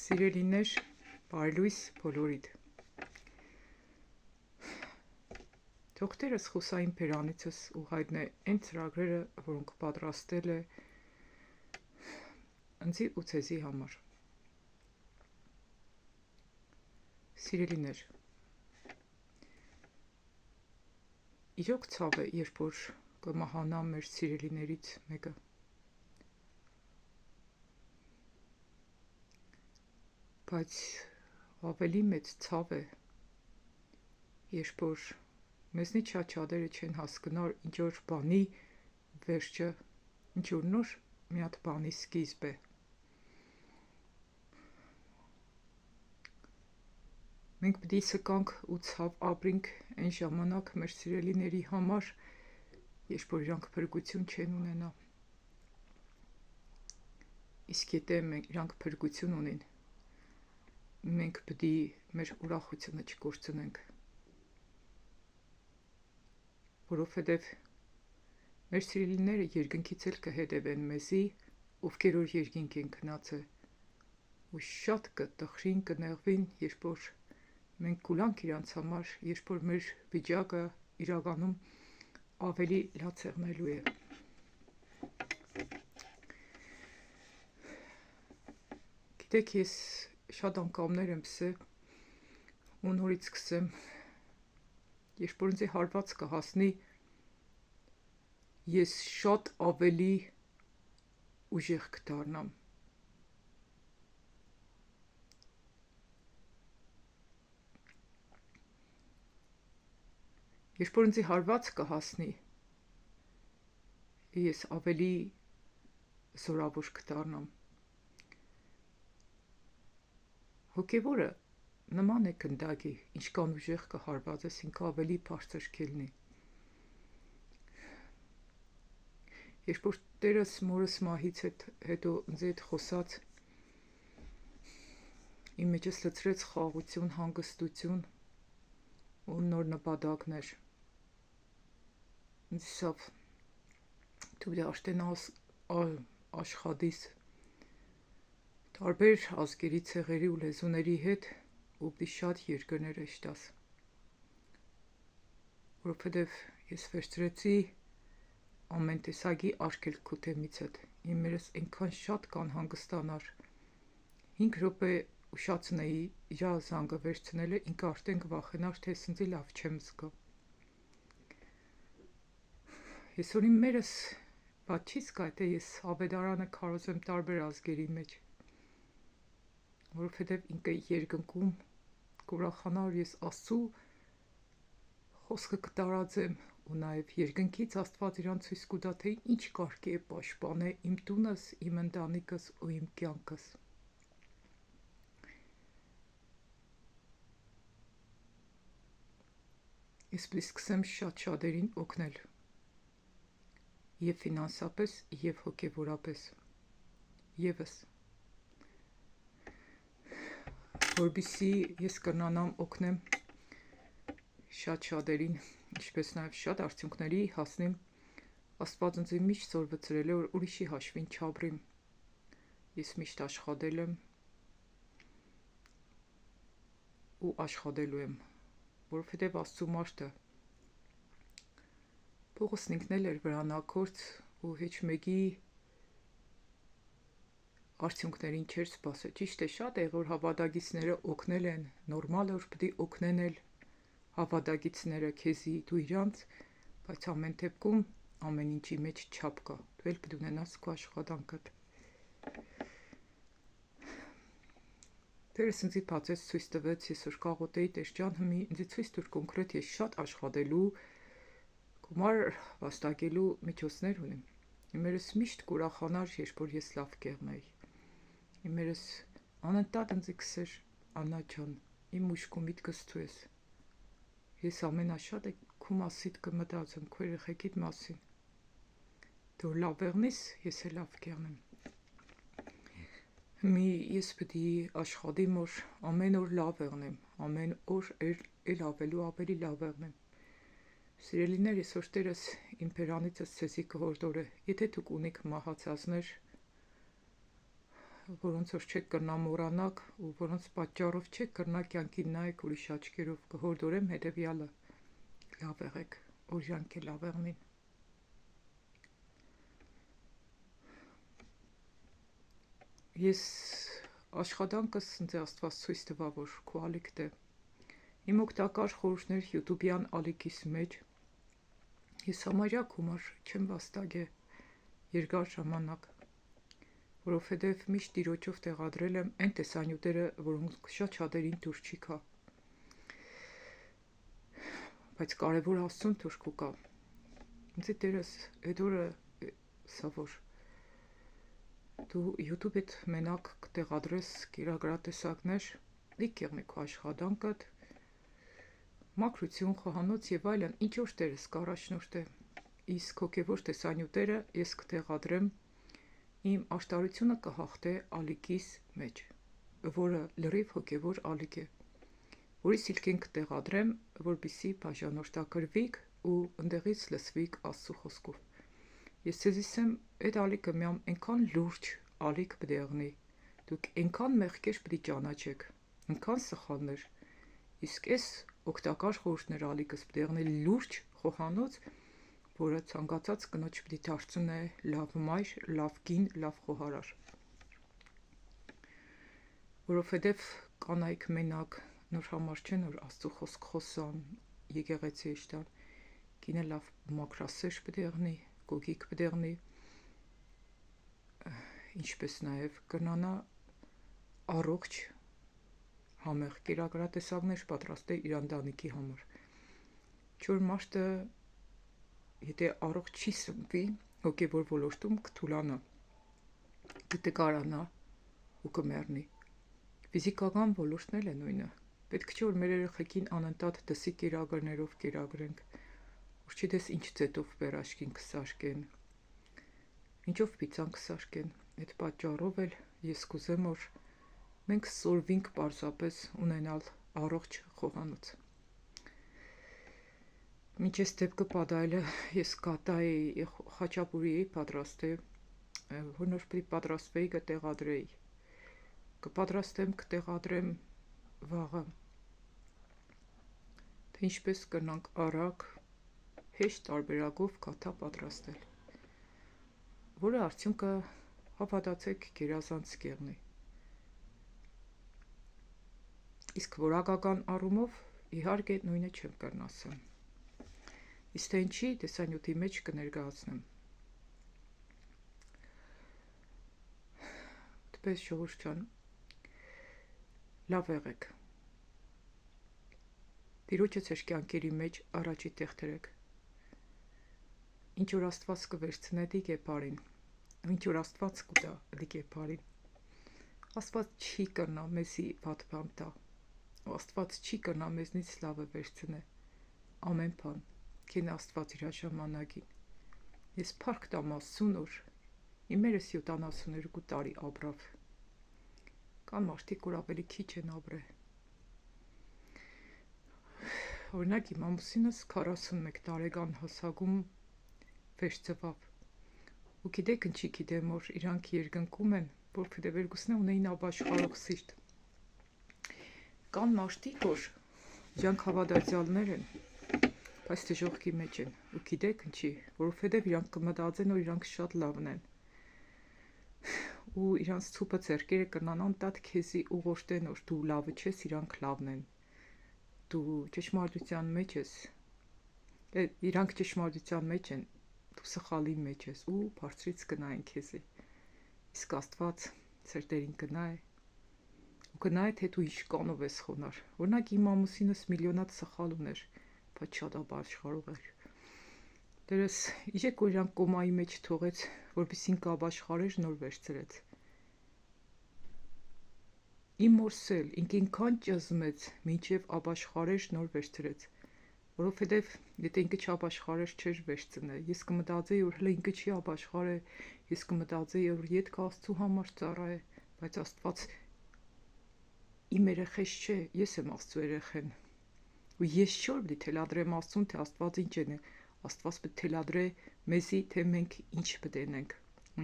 Սիրելիներ, բարելույս բոլորիդ։ Թողտերս խուսային պերանիցս ու հայտնե այն ծրագրերը, որոնք պատրաստել է ընձի ու ցեզի համար։ Սիրելիներ, իրոք ցավ է, երբ որ կմահանա մեր սիրելիներից մեկը։ Բայց ավելի մեծ ցավ է, երբ որ մեզնից շատ-շատերը չեն հասկնար ինչ որ բանի վերջը, ինչ որ նոր մի հատ բանի սկիզբ է։ Մենք պետք է սկանք ու ցավ ապրենք այն ժամանակ մեր սիրելիների համար, երբ որ իրանք փրկություն չեն ունենա։ Իսկ եթե իրանք փրկություն ունին, մենք պետք է մեր ուրախությունը չկորցնենք, որովհետև մեր սիրելիները երկնքից էլ կհետևեն մեզի, ովքեր որ երկինք են գնացել, ու շատ կտխրին, կնեղվին, երբ որ մենք կուլանք իրանց համար, երբ որ մեր վիճակը իրականում ավելի լացեղնելու է։ Գիտեք, ես շատ անգամներ եմ սել ու նորից սկսեմ, երբ որ ինձ հարված կհասնի, ես շատ ավելի ուժեղ կդառնամ։ Երբ որ ինձ հարված կհասնի, ես ավելի զորավոր կդառնամ։ Հոգևորը նման է գնդակի, ինչքան ուժեղ կհարվածես, ինքը ավելի բարձր կլինի։ Երբ որ Տերս մորս մահից հետո ինձ հետ խոսած, իմ մեջս լցրեց խաղաղություն, հանգստություն ու նոր նպատակներ։ Ինձ ասավ, դու պետք է աշտենաս աշխատիս տարբեր ազգերի, ցեղերի ու լեզուների հետ ու պետք է շատ երկրներ էշտաս, որովհետև ես վերցրեցի ամեն տեսակի արգելք քո թեմիցդ, իմ մերս այնքան շատ կանհանգստանար, 5 րոպե ուշացնեի իրա զանգը վերցնելը, ինքը արդեն կվախենար, թե սնձի լավ չեմ զգա։ Ես որ իմ մերս բաց չի զգա, թե ես ավետարանը քարոզեմ տարբեր ազգերի մեջ, որովհետև ինքը երկնքում կուրախանա, որ ես Աստծու խոսքը կտարածեմ ու նաև երկնքից Աստված իրան ցույց կտա, թե ինչ կարգի է պաշտպանել իմ տունս, իմ ընտանիքս ու իմ կյանքս։ Ես պետք է սկսեմ շատ շատերին օգնել, և ֆինանսապես, և հոգևորապես, ևս, որպեսզի ես կրնանամ օգնեմ շատ շատերին, ինչպես նաև շատ արդյունքների հասնեմ, Աստված ինձ միշտ զորվցրել է, որ ուրիշի հաշվին չապրեմ։ Ես միշտ աշխատել եմ ու աշխատելու եմ, որովհետև Աստծու մարդը Պողոսն ինքն էլ էր վրանակորց ու հեչ մեկի արդյունքներին չէր սպասել։ Ճիշտ է, շատ է, որ հավատագիցները օգնել են, նորմալ է, որ պետք է օգնեն էլ հավատագիցները քեզի, դու իրանց, բայց ամեն դեպքում ամեն ինչի մեջ չափ կա, դու էլ պետք է ունենաս քո աշխատանքդ։ Տերս ինձ բացեց, ցույց տվեց, ես որ կաղոթեի, Տեր ջան, հիմի ինձ ցույց տուր կոնկրետ, ես շատ աշխատելու, գումար վաստակելու միջոցներ ունեմ։ Իմ մերս միշտ կուրախանար, երբ որ ես լավ կեղմեի։ Իմ մերս անընդհատ ինձ քսեր, Աննա ջան, իմ ուշք ու միտքս դու ես։ Ես ամենաշատը քո մասիդ կմտածեմ, քո երեխեքիդ մասին։ Դու լավ եղնես, ես էլ լավ կեղնեմ։ Հիմի ես պետք է աշխատեմ, որ ամեն օր լավ եղնեմ, ամեն օր էլ ավելի լավ եղնեմ։ Սիրելիներ, այսօր Տերս իմ բերանիցս ցեզի կհորդորե, եթե դուք ունեք մահացածներ, որոնց որ չեք կրնա մոռանաք ու որոնց պատճառով չեք կրնա կյանքին նայեք ուրիշ աչքերով, կհորդորեմ հետևյալը. լավ եղեք, որ իրանք է լավ եղնին։ Ես աշխատանքս ինձ Աստված ցույց տվա, որ քո ալիքն է։ Իմ օգտակար խորհուրդներ YouTube-յան ալիքիս մեջ ես համարյա գումար չեմ վաստակե երկար ժամանակ, որովհետև միշտ Տիրոջով տեղադրել եմ այն տեսանյութերը, որոնք շատ շատերին դուր չի գա։ Բայց կարևոր Աստծուն դուր կգա։ Ինձ դերս այդ օրը սա որ դու YouTube-ից մենակ կտեղադրես կերակրատեսակներ, լիք եղնի քո աշխատանքդ, մաքրություն, խոհանոց եւ այլն, ինչ որ Տերս կառաջնորդե։ Իսկ հոգեվոր տեսանյութերը ես կտեղադրեմ, իմ աշտարությունը կհաղթե ալիքիս մեջ, որը լրիվ հոգեվոր ալիք է, որի սիլքին կտեղադրեմ, որպեսզի բաժանորդակրվիկ ու ընդեղից լսվիկ Աստծո խոսքով։ Ես ձեզ ասեմ, այդ ալիքը միամ այնքան լուրջ ալիք պետք է եղնի, դուք այնքան մեղքեր պետք է ճանաչեք, այնքան սխալներ, իսկ այս օգտակար խորհուրդներ ալիքս պետք է եղնի լուրջ խոհանոց, որը ցանկացած կնոջ պետք է դարձնե լավ մայր, լավ կին, լավ խոհարար։ Որովհետև կանայք մենակ նոր համար չեն, որ Աստծո խոսք խոսան, եկեղեցի իշտան, կինը լավ մաքրասեր պետք է եղնի, գոգիկ պետք է եղնի, ինչպես նաև կրնանա առողջ համեղ կերակրատեսակներ պատրաստել իր ընտանիքի համար։ Չոր մարդը եթե առողջ չի սնվի, հոգևոր ոլորտում կթուլանա, կտկարանա ու կմեռնի։ Ֆիզիկական ոլորտն էլ է նույնը։ Պետք չէ որ մեր երեխեքին անընդհատ դսի կերակրներով կերակրենք, որ չգիտես ինչ ձետով վերաշկին կսարքեն, ինչով պիցան կսարքեն։ Այդ պատճառով էլ ես կուզեմ, որ մենք սորվինք պարզապես ունենալ առողջ խոհանոց։ Մինչ այս դեպքը պատահելը ես կատայի խաչապուրի էի պատրաստել, որ նոր պետք պատրաստվեի կտեղադրեի, կպատրաստեմ, կտեղադրեմ վաղը, թե ինչպես կրնանք արագ, հեշտ տարբերակով կաթա պատրաստել, որը արդյունքը հավատացեք գերազանց կեղնի։ Իսկ որակական առումով իհարկե նույնը չեմ կրն ասեմ։ Իսկ թե ինչի տեսանյութի մեջ կներկայացնեմ։ Դպես ժողովուրդ ջան, լավ եղեք։ Տիրոջը ձեր կյանքերի մեջ առաջի տեղ դրեք։ Ինչ որ Աստված կվերցնե դիգեպարին, ինչ որ Աստված կտա դիգեպարին։ Աստված չի կրնա մեզի վատ բան տա։ Աստված չի կրնա մեզնից լավը վերցնե։ Ամեն բան կին Աստված իր ժամանակին։ Ես փառք տամ Աստծուն, որ իմերս 72 տարի ապրավ։ Կան մարդիկ, որ ավելի քիչ են ապրել։ Օրինակ իմ ամուսինս 41 տարեկան հասակում վերջծվավ։ Ու գիտեք ինչի գիտեմ, որ իրանք երկնքում են, որովհետև երկուսն ունեին ապաշխարող սիրտ։ Կան մարդիկ, որ իրանք հավատացյալներ են, բայց դժոխքի մեջ են, ու գիտեք ինչի, որովհետև իրանք կմտածեն, որ իրանք շատ լավն են, ու իրանց ցուպը ձեռքերը կրնան անտատ քեզի ուղղորդեն, որ դու լավը չես, իրանք լավն են, դու ճշմարտության մեջ ես, իրանք ճշմարտության մեջ են, դու սխալի մեջ ես, ու բարձրից կնային քեզի, իսկ Աստված ձեր դերին կնայ, ու կնայ, թե դու ինչ կանով ես խոնար, օրինակ իմ ամուսինս միլիոնատ սխալ ուներ, բայց շատ ապաշխարող էր։ Դերս իջեք որ իրանք կոմայի մեջ թողեց, որպեսզի ինքը ապաշխարեր, նոր վերցրեց։ Իմ մորսել ինքը ինքան ճզմեց, մինչև ապաշխարեր, նոր վերցրեց, որովհետև եթե ինքը չապաշխարեր, չէր վերցնե։ Ես կմտածեի, որ հələ ինքը չի ապաշխարե, ես կմտածեի, որ ետք Աստծու համար ծառայե, բայց Աստված իմ երեխես չէ, ես եմ Աստծո երեխեն։ Ու ես չէ որ պետք է թելադրեմ Աստծուն, թե Աստված ինչ է, Աստված պետք է թելադրե մեզի, թե մենք ինչ պետք ենք,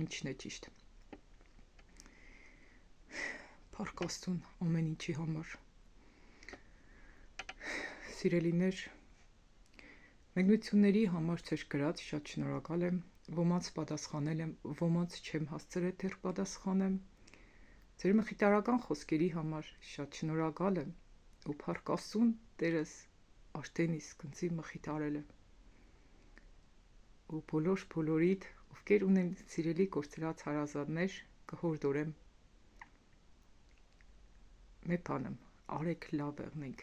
ինչն է ճիշտ։ Փառք Աստծուն ամեն ինչի համար։ Սիրելիներ, մեկնությունների համար ձեր գրած շատ շնորհակալ եմ, ոմանց պատասխանել եմ, ոմանց չեմ հասցրել դեռ պատասխանեմ։ Ձեր մխիթարական խոսքերի համար շատ շնորհակալ եմ ու փառք Աստծուն Տերս արդեն իսկ ինձ մխիթարել է։ Ու բոլորիդ, ովքեր ունեն սիրելի կորցրած հարազատներ, կհորդորեմ մեկ բանը, արեք լավ եղնենք,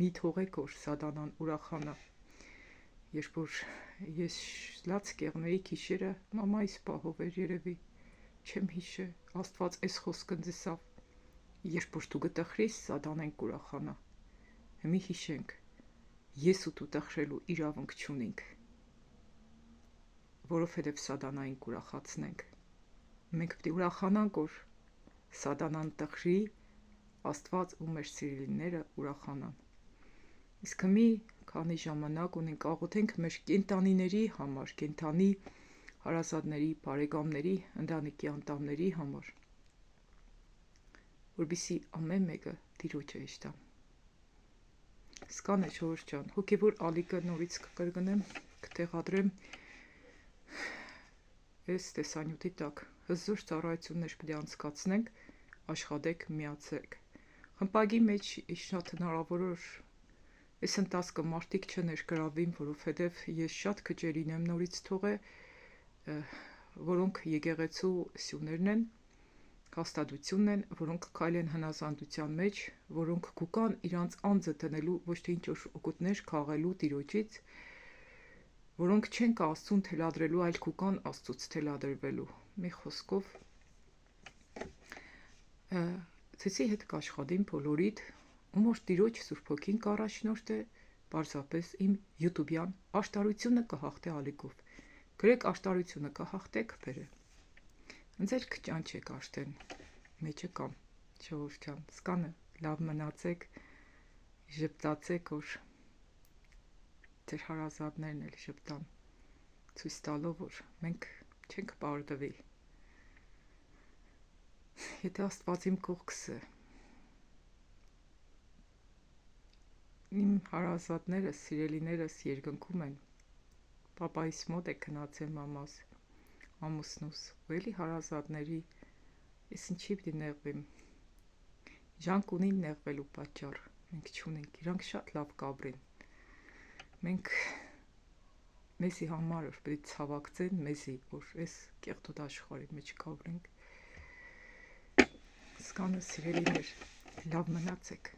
մի թողեք որ սատանան ուրախանա։ Երբ որ ես լաց կեղնեի գիշերը, մամայիս պահով էր երևի, չեմ հիշե, Աստված էս խոսքը դսավ, երբ որ դու գտխրիս, սատանան կուրախանա։ Հիմի հիշենք, ես ու դու տխրելու իրավունք չունենք, որովհետև սատանային կուրախացնենք։ Մենք պետք է ուրախանանք, որ սատանան տխրի, Աստված ու մեր սիրելիները ուրախանան։ Իսկ մի քանի ժամանակ ունենք աղոթենք մեր կենտանիների համար, կենտանի հարազատների, բարեկամների, ընտանիքի անդամների համար, որպեսզի ամեն մեկը Տիրոջը հիշտան։ Սկան է Ժողովուրդ ջան, հոգևոր ալիքը նորից կկրկնեմ, կտեղադրեմ այս տեսանյութի տակ։ Հզոր ծառայություններ պետք է անցկացնենք, աշխատեք, միացեք։ Խմբակի մեջ շատ հնարավոր է այս ընթացքը մարդիկ չներգրավվին, որովհետև ես շատ քաջերին եմ նորից թողել, որոնք եկեղեցու սյուներն են, հաստատությունն են, որոնք քայլեն հնազանդության մեջ, որոնք գուկան իրանց անձը տնելու, ոչ թե ինչ-որ օգուտներ քաղելու Տիրոջից, որոնք չեն Աստծուն թելադրելու, այլ գուկան Աստծուց թելադրվելու։ Մի խոսքով Ցեցի հետ կաշխատին բոլորիդ, ում որ Տիրոջ Սուրբ Հոգին կառաջնորդե, պարզապես իմ YouTube-յան աշտարությունը կհաղթե ալիքով։ Գրեք աշտարությունը կհաղթեք բերը։ Ձեր կճանչեք աշտեն, մեջը կամ Ժողովուրդ ջան, սկանը լավ մնացեք, ժպտացեք, որ ձեր հարազատներն էլ ժպտան, ցույց տալով, որ մենք չենք պարտվի։ Եթե Աստված իմ կողքս է, իմ հարազատներս, սիրելիներս երկնքում են, պապայիս մոտ է գնացել մամաս, ամուսնուս, ու էլի հարազատների, ես ինչի պիտի նեղվեմ, իրանք ունին նեղվելու պատճառ, մենք չունենք, իրանք շատ լավ կաբրեն, մենք մեզի համար որ պետք է ցավակցեն մեզի, որ այս կեղտոտ աշխարհի մեջ կաբրենք։ Սկանը սիրելիներ, լավ մնացեք։